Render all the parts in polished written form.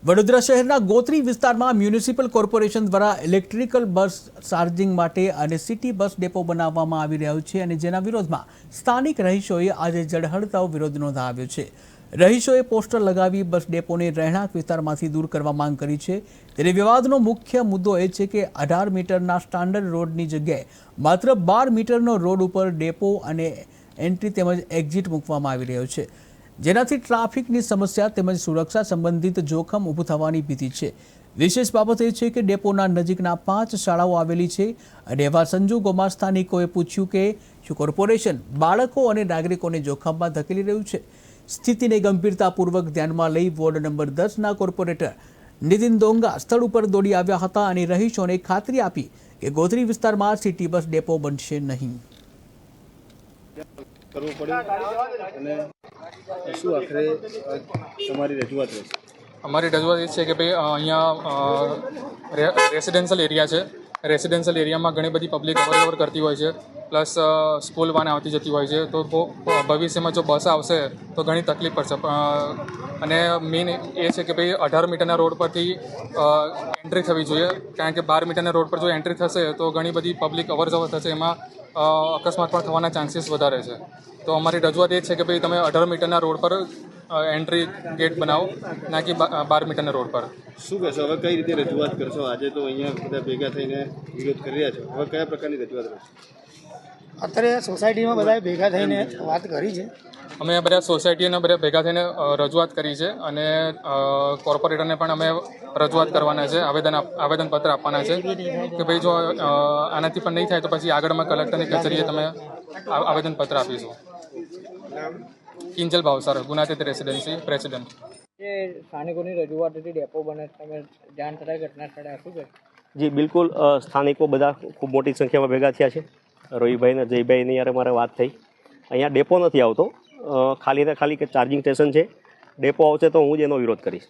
વડોદરા શહેરના ગોત્રી વિસ્તારમાં municipal corporation દ્વારા ઇલેક્ટ્રિકલ બસ ચાર્જિંગ માટે અને સિટી બસ ડેપો બનાવવામાં આવી રહ્યો છે અને જેના વિરોધમાં સ્થાનિક રહીશોએ આજે ઝળહળતો વિરોધ નોંધાવ્યો છે। રહીશોએ પોસ્ટર લગાવી બસ ડેપોને રહેણાંક વિસ્તારમાંથી દૂર કરવા માંગ કરી છે। ત્યારે વિવાદનો મુખ્ય મુદ્દો એ છે કે 18 મીટરના સ્ટાન્ડર્ડ રોડની જગ્યાએ માત્ર 12 મીટરનો રોડ ઉપર ડેપો અને એન્ટ્રી તેમજ એક્ઝિટ મૂકવામાં આવી રહ્યો છે, જેનાથી ટ્રાફિકની સમસ્યા તેમજ સુરક્ષા સંબંધિત જોખમ ઊભું થવાની ભીતિ છે। વિશેષ બાબત એ છે કે ડેપોના નજીકના 5 શાળાઓ આવેલી છે અને એવા સંજોગોમાં સ્થાનિકોએ પૂછ્યું કે શું કોર્પોરેશન બાળકો અને નાગરિકોને જોખમમાં ધકેલી રહ્યું છે। સ્થિતિને ગંભીરતાપૂર્વક ધ્યાનમાં લઈ વોર્ડ નંબર 10ના કોર્પોરેટર નીતિન ડોંગા સ્થળ ઉપર દોડી આવ્યા હતા અને રહીશોને ખાતરી આપી કે ગોત્રી વિસ્તારમાં સિટી બસ ડેપો બનશે નહીં। કરવું પડે અને શું આખરે તમારી રજૂઆત રહેશે? અમારી રજૂઆત એ છે કે ભાઈ અહીંયા રેસિડેન્શિયલ એરિયા છે। રેસિડેન્શિયલ એરિયામાં ઘણી બધી પબ્લિક અવર કરતી હોય છે, પ્લસ સ્કૂલ વાન આવતી જતી હોય છે, તો ભવિષ્યમાં જો બસ આવશે તો ઘણી તકલીફ પડશે। અને મેઇન એ છે કે ભાઈ 18 મીટરના રોડ પરથી એન્ટ્રી થવી જોઈએ, કારણ કે 12 મીટરના રોડ પર જો એન્ટ્રી થશે તો ઘણી બધી પબ્લિક અવર જવર થશે, એમાં અકસ્માત પણ થવાના ચાન્સીસ વધારે છે। તો અમારી રજૂઆત એ છે કે ભાઈ તમે 18 મીટરના રોડ પર એન્ટ્રી ગેટ બનાવો, ના કે 12 મીટરના રોડ પર। શું કહેશો હવે, કઈ રીતે રજૂઆત કરશો? આજે તો અહીંયા બધા ભેગા થઈને વિરોધ કરી રહ્યા છો, હવે કયા પ્રકારની રજૂઆત રહેશે? અત્યારે સોસાયટીમાં બધા ભેગા થઈને વાત કરી છે। અમે બધા સોસાયટીના બધા ભેગા થઈને રજૂઆત કરી છે અને કોર્પોરેટરને પણ અમે રજૂઆત કરવાના છે, આવેદનપત્ર આપવાના છે કે ભાઈ જો આનાથી પણ નહીં થાય તો પછી આગળમાં કલેક્ટરની કચેરીએ તમે આવેદનપત્ર આપીશું। Kinjal Bhavsar, Gunatit residency president. એ સ્થાનિકોની રજૂઆત હતી ડેપો બને, તમે જાણ થતા ઘટના સ્થળે શું છે? જી બિલકુલ, સ્થાનિકો બધા ખૂબ મોટી સંખ્યામાં ભેગા થયા છે। રોહિભાઈ અને જયભાઈની યારે મારે વાત થઈ। અહીંયા ડેપો નથી આવતો, ખાલી ને ખાલી કે ચાર્જિંગ સ્ટેશન છે। ડેપો આવશે તો હું જ એનો વિરોધ કરીશ।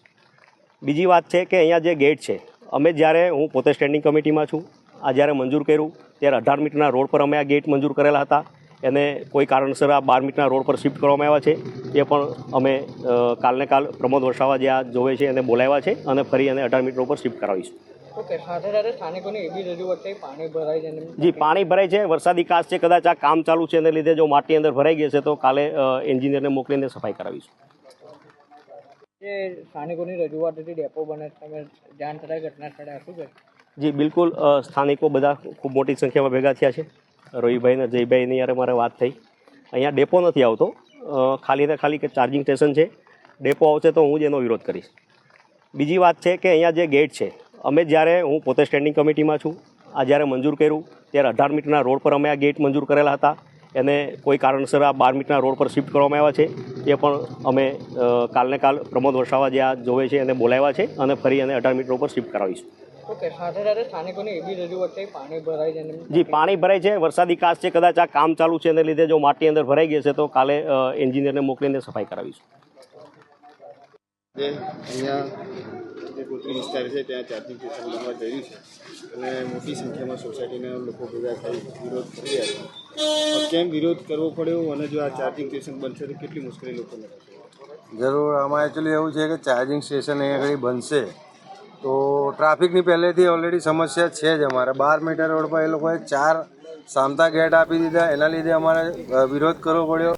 બીજી વાત છે કે અહીંયા જે ગેટ છે, અમે જ્યારે હું પોતે સ્ટેન્ડિંગ કમિટીમાં છું, આ જ્યારે મંજૂર કર્યું ત્યારે 18 મીટરના રોડ પર અમે આ ગેટ મંજૂર કરેલા હતા, એને કોઈ કારણસર આ 12 મીટરના રોડ પર શિફ્ટ કરવામાં આવ્યા છે। એ પણ અમે કાલને કાલ પ્રમોદ વરસાવા જે આ જોવે છે એને બોલાવ્યા છે અને ફરી એને 18 મીટર ઉપર શિફ્ટ કરાવીશું। ઓકે, સાથે સાથે સ્થાનિકોની એવી રજૂઆત થઈ પાણી ભરાય છે? જી, પાણી ભરાય છે, વરસાદી કાચ છે, કદાચ આ કામ ચાલુ છે એને લીધે જો માટી અંદર ભરાઈ ગઈ છે તો કાલે એન્જિનિયરને મોકલીને સફાઈ કરાવીશું। એ સ્થાનિકોની રજૂઆત હતી ડેપો બને, તમે જાણ થતા ઘટના સ્થળે શું છે? જી બિલકુલ, સ્થાનિકો બધા ખૂબ મોટી સંખ્યામાં ભેગા થયા છે। રોહિભાઈ અને જયભાઈની યારે મારે વાત થઈ। અહીંયા ડેપો નથી આવતો, ખાલી ને ખાલી કે ચાર્જિંગ સ્ટેશન છે। ડેપો આવશે તો હું જ એનો વિરોધ કરીશ। બીજી વાત છે કે અહીંયા જે ગેટ છે, અમે જ્યારે હું પોતે સ્ટેન્ડિંગ કમિટીમાં છું, આ જ્યારે મંજૂર કર્યું ત્યારે 18 મીટરના રોડ પર અમે આ ગેટ મંજૂર કરેલા હતા, એને કોઈ કારણસર આ 12 મીટરના રોડ પર શિફ્ટ કરવામાં આવ્યા છે। એ પણ અમે કાલને કાલ પ્રમોદ વરસાવા જે આ જોવે છે એને બોલાવ્યા છે અને ફરી એને 18 મીટર ઉપર શિફ્ટ કરાવીશું। ઓકે, સાથે સાથે સ્થાનિકોની એવી રજૂઆત થઈ પાણી ભરાય છે? જી, પાણી ભરાય છે, વરસાદી કાચ છે, કદાચ આ કામ ચાલુ છે એને લીધે જો માટી અંદર ભરાઈ ગઈ છે તો કાલે એન્જિનિયરને મોકલીને સફાઈ કરાવીશું। જે અહીંયા જે ગોત્રી વિસ્તાર છે ત્યાં ચાર્જિંગ સ્ટેશન બનવા જઈ રહ્યું છે અને મોટી સંખ્યામાં સોસાયટીના લોકો ભેગા થઈ વિરોધ કરી રહ્યા છે। કેમ વિરોધ કરવો પડ્યો અને જો આ ચાર્જિંગ સ્ટેશન બનશે તો કેટલી મુશ્કેલી લોકોને થશે? જરૂર, આમાં એકચ્યુઅલી એવું છે કે ચાર્જિંગ સ્ટેશન અહીંયા આગળ બનશે તો ટ્રાફિકની પહેલેથી ઓલરેડી સમસ્યા છે જ। અમારે 12 મીટર રોડ પર એ લોકોએ 4 સામતા ગેટ આપી દીધા, એના લીધે અમારે વિરોધ કરવો પડ્યો।